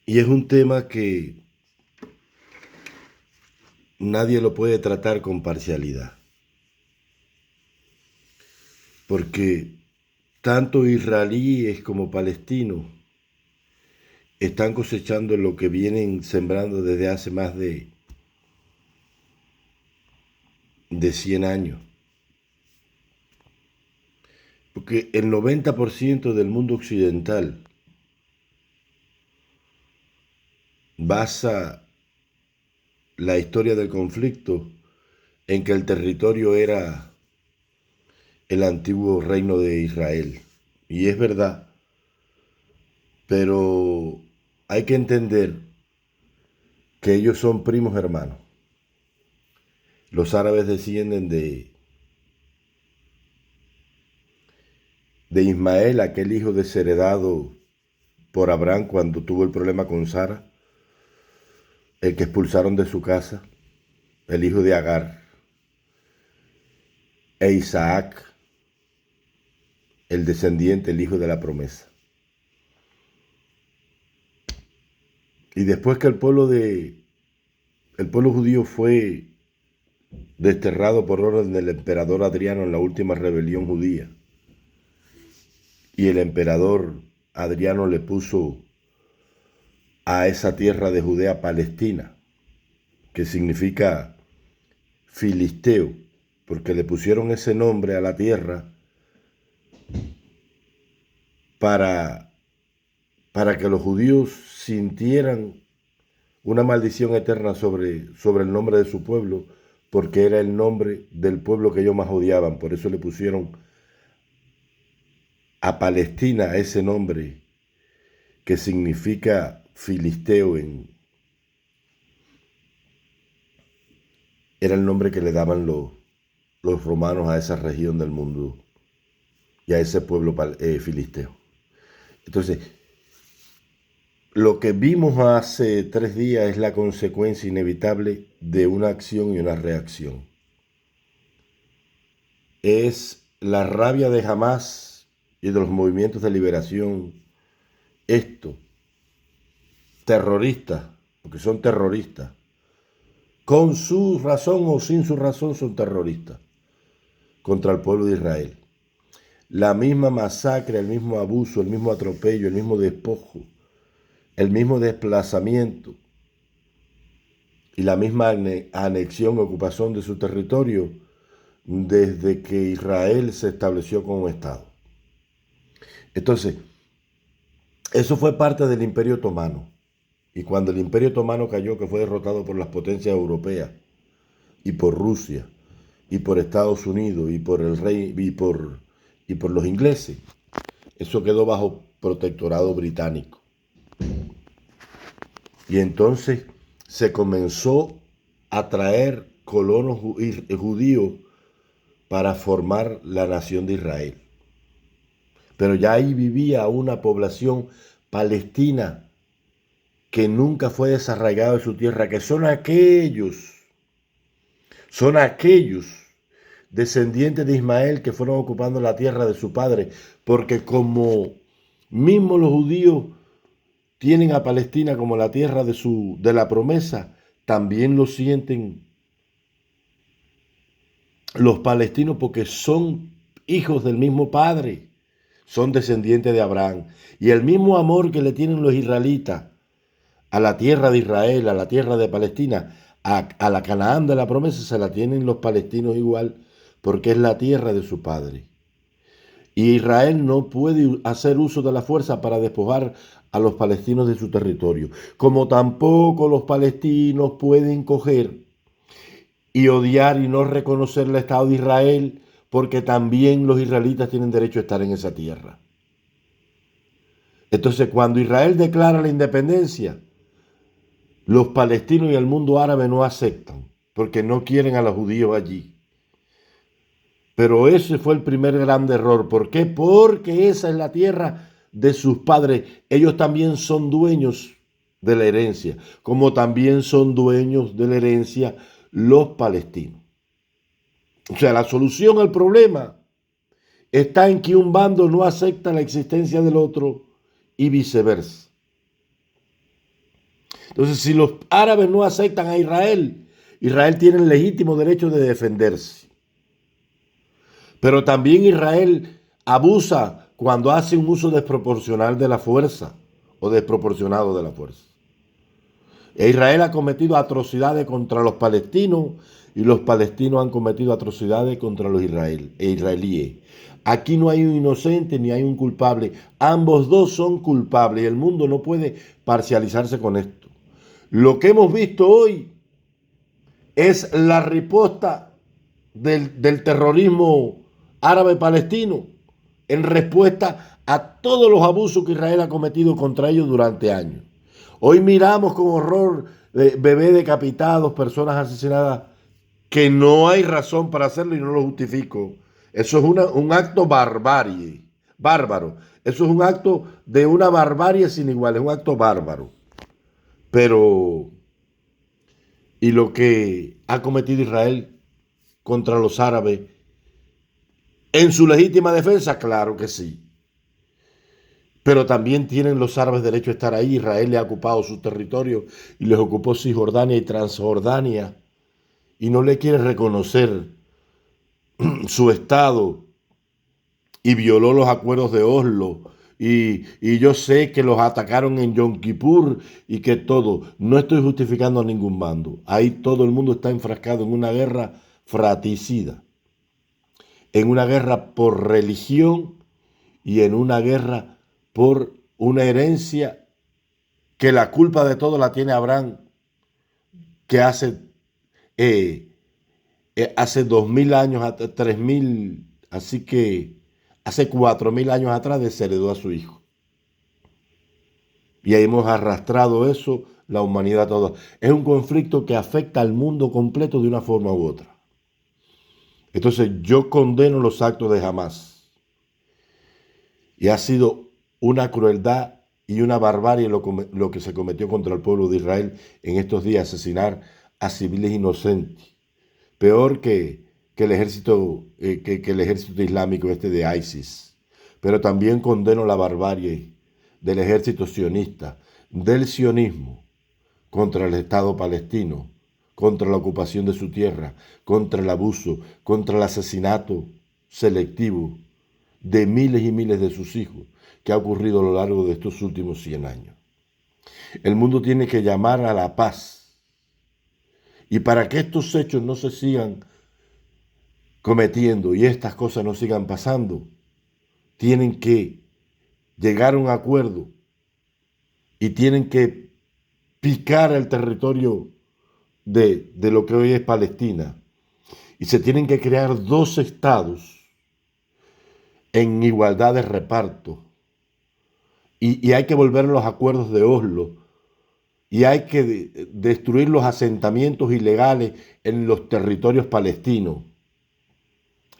Y es un tema que nadie lo puede tratar con parcialidad, porque tanto israelíes como palestinos están cosechando lo que vienen sembrando desde hace más de 100 años. Porque el 90% del mundo occidental basa la historia del conflicto en que el territorio era el antiguo reino de Israel. Y es verdad, pero hay que entender que ellos son primos hermanos. Los árabes descienden de Ismael, aquel hijo desheredado por Abraham cuando tuvo el problema con Sara, el que expulsaron de su casa, el hijo de Agar, e Isaac, el descendiente, el hijo de la promesa. Y después que el pueblo judío fue desterrado por orden del emperador Adriano en la última rebelión judía, y el emperador Adriano le puso a esa tierra de Judea Palestina, que significa filisteo, porque le pusieron ese nombre a la tierra para, para que los judíos sintieran una maldición eterna sobre el nombre de su pueblo, porque era el nombre del pueblo que ellos más odiaban. Por eso le pusieron a Palestina ese nombre que significa filisteo. Era el nombre que le daban los romanos a esa región del mundo y a ese pueblo filisteo. Entonces, lo que vimos hace 3 días es la consecuencia inevitable de una acción y una reacción. Es la rabia de Hamás y de los movimientos de liberación, esto, terroristas, porque son terroristas, con su razón o sin su razón son terroristas, contra el pueblo de Israel. La misma masacre, el mismo abuso, el mismo atropello, el mismo despojo, el mismo desplazamiento y la misma anexión, ocupación de su territorio desde que Israel se estableció como Estado. Entonces, eso fue parte del Imperio Otomano. Y cuando el Imperio Otomano cayó, que fue derrotado por las potencias europeas y por Rusia y por Estados Unidos y por el rey y por los ingleses, eso quedó bajo protectorado británico. Y entonces se comenzó a traer colonos judíos para formar la nación de Israel. Pero ya ahí vivía una población palestina que nunca fue desarraigada de su tierra, que son aquellos descendientes de Ismael que fueron ocupando la tierra de su padre, porque como mismo los judíos tienen a Palestina como la tierra de la promesa, también lo sienten los palestinos porque son hijos del mismo padre, son descendientes de Abraham. Y el mismo amor que le tienen los israelitas a la tierra de Israel, a la tierra de Palestina, a la Canaán de la promesa, se la tienen los palestinos igual, porque es la tierra de su padre. Y Israel no puede hacer uso de la fuerza para despojar a los palestinos de su territorio, como tampoco los palestinos pueden coger y odiar y no reconocer el Estado de Israel, porque también los israelitas tienen derecho a estar en esa tierra. Entonces, cuando Israel declara la independencia, los palestinos y el mundo árabe no aceptan, porque no quieren a los judíos allí. Pero ese fue el primer gran error. ¿Por qué? Porque esa es la tierra de sus padres. Ellos también son dueños de la herencia, como también son dueños de la herencia los palestinos. O sea, la solución al problema está en que un bando no acepta la existencia del otro y viceversa. Entonces, si los árabes no aceptan a Israel, Israel tiene el legítimo derecho de defenderse. Pero también Israel abusa cuando hace un uso desproporcional de la fuerza o desproporcionado de la fuerza. Israel ha cometido atrocidades contra los palestinos y los palestinos han cometido atrocidades contra los israelíes. Aquí no hay un inocente ni hay un culpable. Ambos dos son culpables y el mundo no puede parcializarse con esto. Lo que hemos visto hoy es la respuesta del terrorismo árabe-palestino en respuesta a todos los abusos que Israel ha cometido contra ellos durante años. Hoy miramos con horror bebés decapitados, personas asesinadas, que no hay razón para hacerlo y no lo justifico. Eso es un acto bárbaro. Eso es un acto de una barbarie sin igual, es un acto bárbaro. Pero, ¿y lo que ha cometido Israel contra los árabes en su legítima defensa? Claro que sí. Pero también tienen los árabes derecho a estar ahí. Israel le ha ocupado sus territorios y les ocupó Cisjordania y Transjordania y no le quiere reconocer su estado y violó los acuerdos de Oslo. Y yo sé que los atacaron en Yom Kippur y que todo. No estoy justificando a ningún bando. Ahí todo el mundo está enfrascado en una guerra fratricida, en una guerra por religión y en una guerra por una herencia que la culpa de todo la tiene Abraham, que hace 2000 años, 3000, así que hace 4000 años atrás desheredó a su hijo. Y ahí hemos arrastrado eso, la humanidad toda. Es un conflicto que afecta al mundo completo de una forma u otra. Entonces yo condeno los actos de Hamás. Y ha sido una crueldad y una barbarie lo que se cometió contra el pueblo de Israel en estos días, asesinar a civiles inocentes. Peor que el ejército islámico de ISIS. Pero también condeno la barbarie del ejército sionista, del sionismo, contra el Estado palestino, contra la ocupación de su tierra, contra el abuso, contra el asesinato selectivo de miles y miles de sus hijos que ha ocurrido a lo largo de estos últimos 100 años. El mundo tiene que llamar a la paz. Y para que estos hechos no se sigan cometiendo y estas cosas no sigan pasando, tienen que llegar a un acuerdo y tienen que picar el territorio de lo que hoy es Palestina. Y se tienen que crear dos estados en igualdad de reparto. Y hay que volver a los acuerdos de Oslo. Y hay que destruir los asentamientos ilegales en los territorios palestinos.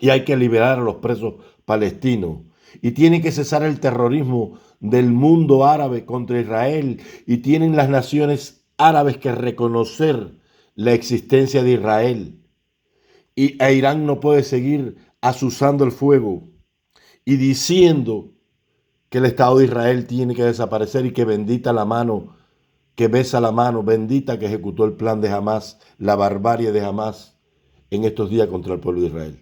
Y hay que liberar a los presos palestinos. Y tiene que cesar el terrorismo del mundo árabe contra Israel. Y tienen las naciones árabes que reconocer la existencia de Israel. Y Irán no puede seguir azuzando el fuego y diciendo que el Estado de Israel tiene que desaparecer y que bendita la mano, que besa la mano, bendita que ejecutó el plan de Hamás, la barbarie de Hamás en estos días contra el pueblo de Israel.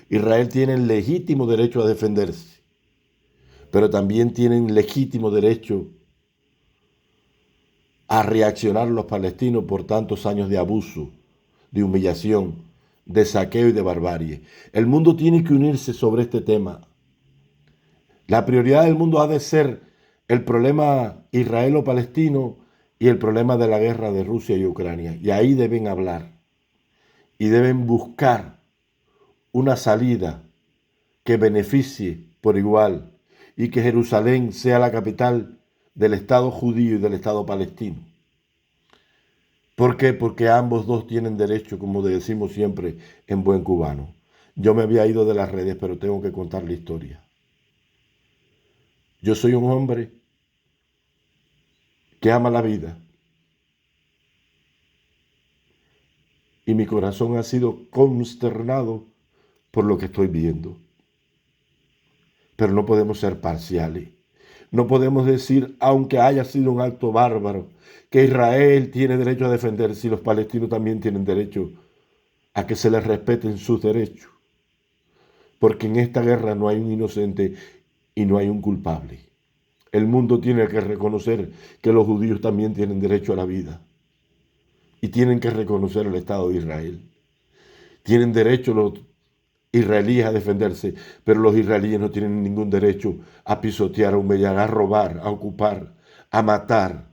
Israel tiene el legítimo derecho a defenderse, pero también tienen legítimo derecho a reaccionar los palestinos por tantos años de abuso, de humillación, de saqueo y de barbarie. El mundo tiene que unirse sobre este tema. La prioridad del mundo ha de ser el problema israelo-palestino y el problema de la guerra de Rusia y Ucrania. Y ahí deben hablar y deben buscar una salida que beneficie por igual y que Jerusalén sea la capital del Estado judío y del Estado palestino. ¿Por qué? Porque ambos dos tienen derecho, como decimos siempre en buen cubano. Yo me había ido de las redes, pero tengo que contar la historia. Yo soy un hombre que ama la vida y mi corazón ha sido consternado por lo que estoy viendo. Pero no podemos ser parciales. No podemos decir, aunque haya sido un acto bárbaro, que Israel tiene derecho a defenderse y los palestinos también tienen derecho a que se les respeten sus derechos. Porque en esta guerra no hay un inocente y no hay un culpable. El mundo tiene que reconocer que los judíos también tienen derecho a la vida y tienen que reconocer el Estado de Israel. Tienen derecho los israelíes a defenderse, pero los israelíes no tienen ningún derecho a pisotear, a humillar, a robar, a ocupar, a matar,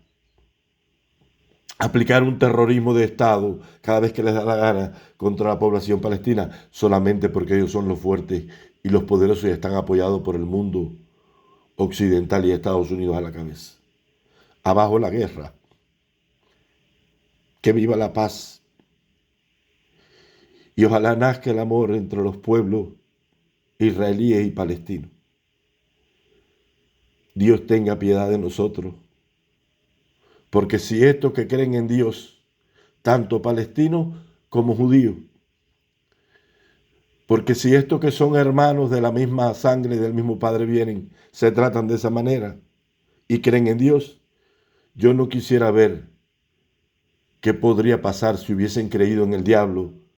a aplicar un terrorismo de Estado cada vez que les da la gana contra la población palestina, solamente porque ellos son los fuertes y los poderosos y están apoyados por el mundo occidental y Estados Unidos a la cabeza. Abajo la guerra. Que viva la paz. Y ojalá nazca el amor entre los pueblos israelíes y palestinos. Dios tenga piedad de nosotros. Porque si estos que creen en Dios, tanto palestinos como judíos, porque si estos que son hermanos de la misma sangre y del mismo Padre vienen, se tratan de esa manera y creen en Dios, yo no quisiera ver qué podría pasar si hubiesen creído en el diablo